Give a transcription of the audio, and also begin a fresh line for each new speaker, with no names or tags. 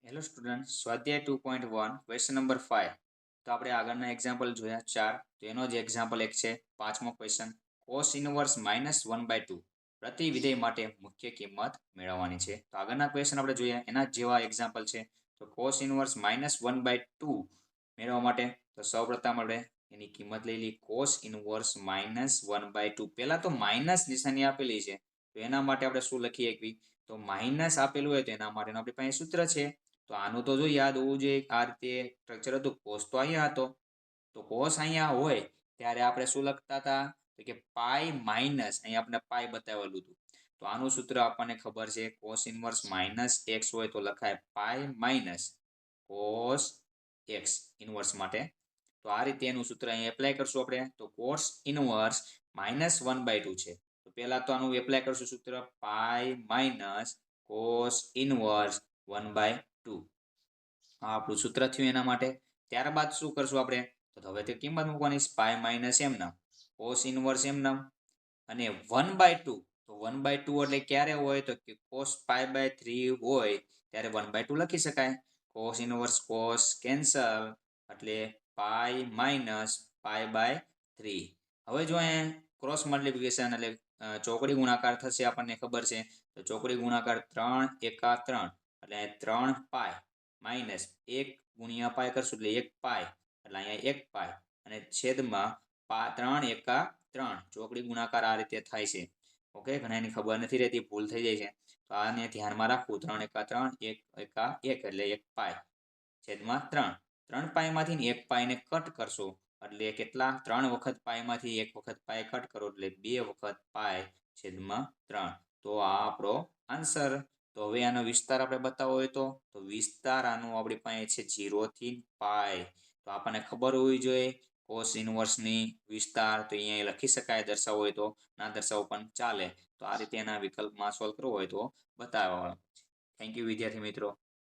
Hello student, સ્વાધ્યાય 2.1 question number 5. તો આપણે આગળના એક્ઝામ્પલ જોયા 4. તો એનો જ એક્ઝામ્પલ એક છે પાંચમો ક્વેશ્ચન. કોસ ઇનવર્સ -1/2 પ્રતિ વિધેય માટે મુખ્ય કિંમત મેળવવાની છે. તો આગળના ક્વેશ્ચન આપણે જોયા એના જ જેવા એક્ઝામ્પલ છે. તો કોસ ઇનવર્સ -1/2 મેળવવા માટે તો સૌપ્રથમ આપણે એની કિંમત લઈ લઈએ. કોસ ઇનવર્સ -1/2 પહેલા તો માઇનસ નિશાની આપેલી છે. તો એના માટે આપણે શું લખીએ કે તો માઇનસ આપેલું હોય તો એના માટેનું આપણી પાસે સૂત્ર છે. તો આનું તો જો યાદ હોવું જોઈએ. આ રીતે સ્ટ્રક્ચર હતું. કોસ તો અહીંયા હતો, તો કોસ અહીંયા હોય ત્યારે આપણે શું લખતા હતા તો કે પાઈ માઇનસ, અહીંયા આપણે પાઈ બતાવેલું હતું. તો આનું સૂત્ર આપણને ખબર છે. કોસ ઇનવર્સ -x હોય તો લખાય pi minus cos x inverse માટે. તો આ રીતે એનું સૂત્ર અહીં એપ્લાય કરશું આપણે. તો કોસ ઇનવર્સ -1/2 છે. તો પહેલા તો આનું એપ્લાય કરશું સૂત્ર પાઈ માઇનસ કોસ ઇનવર્સ 1/2. આ આપણું સૂત્ર થયું એના માટે. ત્યારબાદ શું કરશું આપણે તો હવે તે કિંમત મૂકવાની પાઈ માઇનસ એમના કોસ ઇનવર્સ એમના અને 1/2. તો 1/2 એટલે ક્યારે હોય તો કે કોસ π/3 હોય ત્યારે 1/2 લખી શકાય. કોસ ઇનવર્સ કોસ કેન્સલ એટલે પાઈ માઇનસ π/3. હવે જો અહીંયા ક્રોસ મલ્ટિપ્લિકેશન એટલે ચોકડી ગુણાકાર થશે આપણને ખબર છે. તો ચોકડી ગુણાકાર 3 એકા 3 એટલે 3 પાઈ માઇનસ 1 ગુણ્યા પાઈ કરશું એટલે 1 પાઈ એટલે અહીંયા 1 પાઈ અને છેદમાં 3 એકા 3 ચોકડી ગુણાકાર આ રીતે થાય છે. ઓકે, ઘણા એની ખબર નથી રહેતી, ભૂલ થઈ જાય છે. તો આને ધ્યાનમાં રાખવું. 3 એકા 3 1 એકા 1 એટલે 1 પાઈ છેદમાં 3 પાઈમાંથી 1 પાઈને કટ કરશો એટલે કેટલા 3 વખત પાઈમાંથી 1 વખત પાઈ કટ કરો એટલે 2 વખત પાઈ છેદમાં 3. તો આ આપણો આન્સર. તો હવે આનો વિસ્તાર આપણે બતાવવો હોય તો વિસ્તાર આનો આપણી પાસે છે 0 થી પાઈ. તો આપણને ખબર હોવી જોઈએ કોસ ઇનવર્સની વિસ્તાર. તો અહીંયા લખી શકાય, દર્શાવવો હોય તો, ના દર્શાવવો પણ ચાલે. તો આ રીતે એના વિકલ્પમાં સોલ્વ કરવો હોય તો બતાવવા. થેન્ક યુ વિદ્યાર્થી મિત્રો.